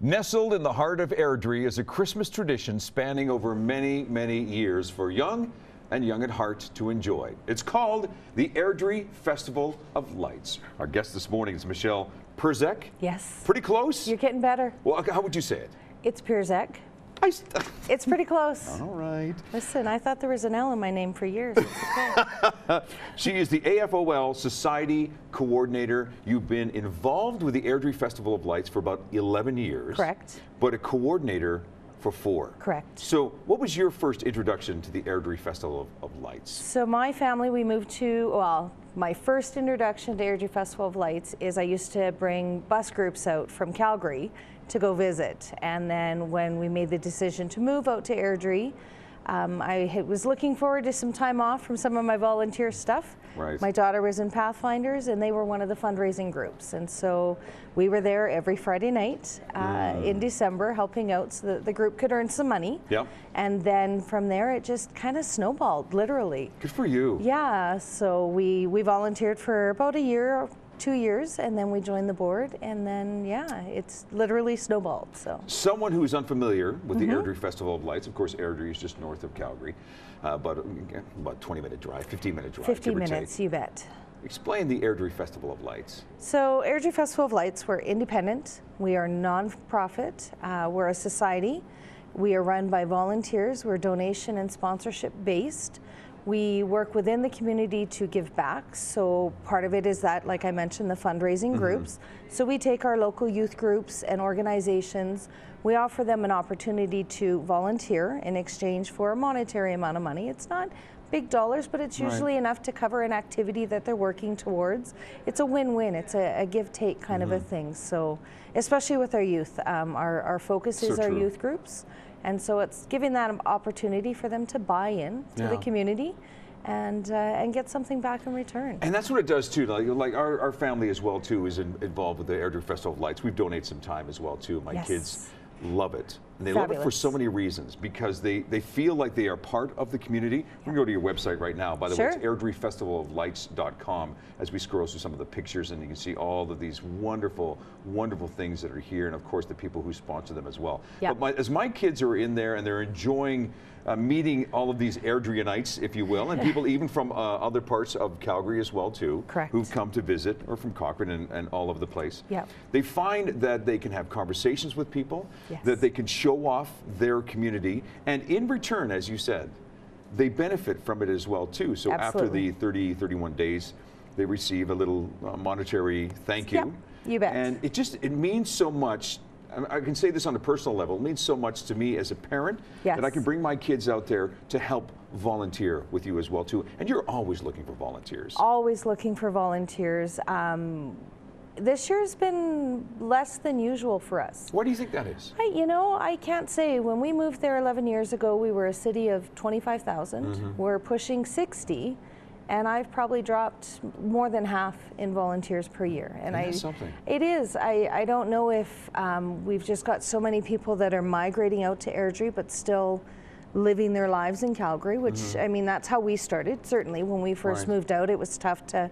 Nestled in the heart of Airdrie is a Christmas tradition spanning over many, many years for young and young at heart to enjoy. It's called the Airdrie Festival of Lights. Our guest this morning is Michelle Perzek. Yes. Pretty close? You're getting better. Well, how would you say it? It's Perzek. It's pretty close. All right. Listen, I thought there was an L in my name for years. It's okay. She is the Afol Society Coordinator. You've been involved with the Airdrie Festival of Lights for about 11 years. Correct. But a coordinator for 4. Correct. So what was your first introduction to the Airdrie Festival of Lights? So my family, we moved to, well, my first introduction to Airdrie Festival of Lights is I used to bring bus groups out from Calgary to go visit. And then when we made the decision to move out to Airdrie, I was looking forward to some time off from some of my volunteer stuff. Right. My daughter was in Pathfinders and they were one of the fundraising groups. And so we were there every Friday night in December helping out so that the group could earn some money. Yep. And then from there it just kind of snowballed, literally. Good for you. Yeah, so we volunteered for about a year, 2 years, and then we joined the board, and then yeah, it's literally snowballed. So someone who's unfamiliar with the Airdrie Festival of Lights, of course Airdrie is just north of Calgary, but about 20-minute drive, 15-minute drive. 50 minutes, you bet. Explain the Airdrie Festival of Lights. So Airdrie Festival of Lights, we're independent, we are non-profit, we're a society, we are run by volunteers, we're donation and sponsorship based. We work within the community to give back. So part of it is that, like I mentioned, the fundraising groups. So we take our local youth groups and organizations, we offer them an opportunity to volunteer in exchange for a monetary amount of money. It's not big dollars, but it's usually enough to cover an activity that they're working towards. It's a win-win, it's a give-take kind of a thing. So especially with our youth, our focus is our youth groups. And so it's giving that an opportunity for them to buy in to the community and get something back in return. And that's what it does too. Like our family as well too is involved with the Airdrie Festival of Lights. We've donated some time as well too. My kids love it. And they love it for so many reasons, because they feel like they are part of the community. You can go to your website right now. By the way, it's airdriefestivaloflights.com as we scroll through some of the pictures, and you can see all of these wonderful, wonderful things that are here, and of course the people who sponsor them as well. But as my kids are in there and they're enjoying meeting all of these Airdrieites, if you will, and people even from other parts of Calgary as well too, who've come to visit, or from Cochrane and all over the place. They find that they can have conversations with people, that they can show off their community, and in return, as you said, they benefit from it as well too. So after the 31 days, they receive a little monetary thank you. You bet. And it means so much. I can say this on a personal level. It means so much to me as a parent that I can bring my kids out there to help volunteer with you as well too. And you're always looking for volunteers. Always looking for volunteers. This year's been less than usual for us. Why do you think that is? You know, I can't say. When we moved there 11 years ago, we were a city of 25,000. We're pushing 60. And I've probably dropped more than half in volunteers per year. And it is. I don't know if we've just got so many people that are migrating out to Airdrie, but still living their lives in Calgary, which, I mean, that's how we started. Certainly, when we first moved out, it was tough to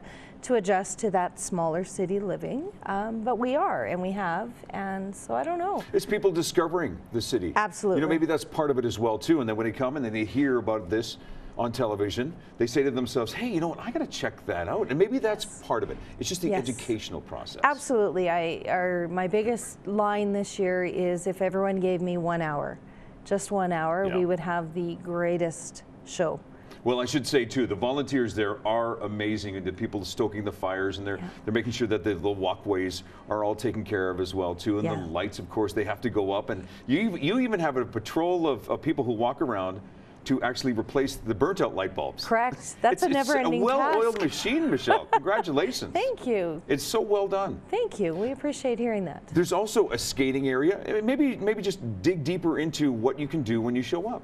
adjust to that smaller city living. But we are, and we have, and so I don't know. It's people discovering the city. Absolutely. You know, maybe that's part of it as well, too. And then when they come and then they hear about this on television, they say to themselves, hey, you know what, I got to check that out. And maybe that's part of it. It's just the educational process. Absolutely. My biggest line this year is, if everyone gave me 1 hour, just 1 hour, we would have the greatest show. Well, I should say too, the volunteers there are amazing, and the people stoking the fires, and they're making sure that the walkways are all taken care of as well too, and the lights, of course, they have to go up, and you even have a patrol of people who walk around to actually replace the burnt-out light bulbs. Correct. That's a never-ending task. It's a well-oiled machine, Michelle. Congratulations. Thank you. It's so well done. Thank you. We appreciate hearing that. There's also a skating area. Maybe just dig deeper into what you can do when you show up.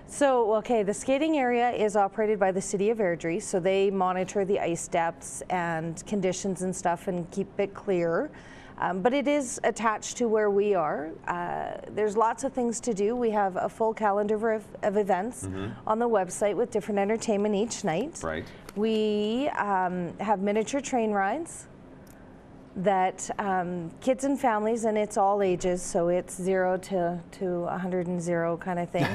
So, okay, the skating area is operated by the City of Airdrie, so they monitor the ice depths and conditions and stuff and keep it clear. But it is attached to where we are. There's lots of things to do. We have a full calendar of events on the website with different entertainment each night. Right. We have miniature train rides. that kids and families, and it's all ages, so it's 0 to 100 kind of thing,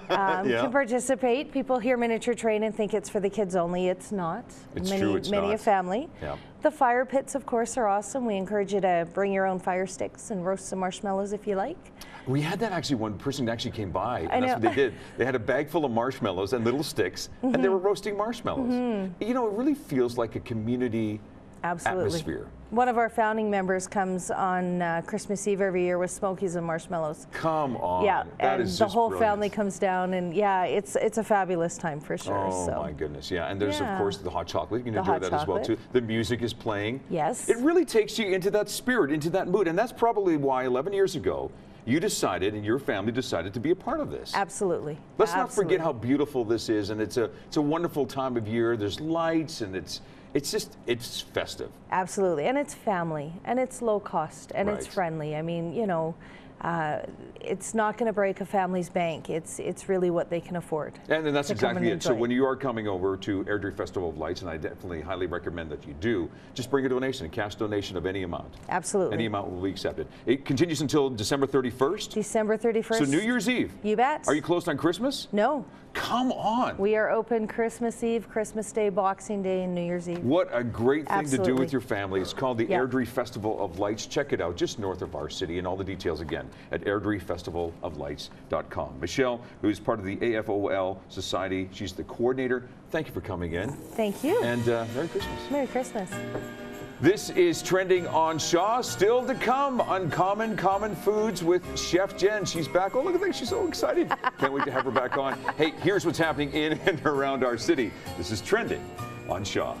can participate. People hear miniature train and think it's for the kids only. It's not. It's true, it's many not. a family. Yeah. The fire pits, of course, are awesome. We encourage you to bring your own fire sticks and roast some marshmallows if you like. We had that actually, one person actually came by, I and that's know. what they did. They had a bag full of marshmallows and little sticks, and they were roasting marshmallows. You know, it really feels like a community atmosphere. One of our founding members comes on Christmas Eve every year with smokies and marshmallows. Come on. Yeah, that and is the just whole brilliant. family comes down, and yeah, it's a fabulous time for sure. Oh so. my goodness, yeah. And there's of course the hot chocolate. You can The enjoy hot that as well too. chocolate. The music is playing. Yes. It really takes you into that spirit, into that mood, and that's probably why 11 years ago you decided and your family decided to be a part of this. Absolutely. Let's not forget how beautiful this is, and it's a wonderful time of year. There's lights, and it's festive. Absolutely, and it's family, and it's low cost, and it's Right. friendly. I mean, you know, it's not going to break a family's bank. It's really what they can afford. And then that's to come exactly and it. So enjoy. when you are coming over to Airdrie Festival of Lights, and I definitely highly recommend that you do, just bring a donation, a cash donation of any amount. Absolutely. Any amount will be accepted. It continues until December 31st. December 31st. So New Year's Eve. You bet. Are you closed on Christmas? No. Come on. We are open Christmas Eve, Christmas Day, Boxing Day, and New Year's Eve. What a great thing to do Absolutely. with your family. It's called the Yeah. Airdrie Festival of Lights. Check it out, just north of our city, and all the details again at airdriefestivaloflights.com. Michelle, who is part of the AFOL Society, she's the coordinator. Thank you for coming in. Thank you. And Merry Christmas. Merry Christmas. This is Trending on Shaw. Still to come, Uncommon Common Foods with Chef Jen. She's back. Oh, look at that. She's so excited. Can't wait to have her back on. Hey, here's what's happening in and around our city. This is Trending on Shaw.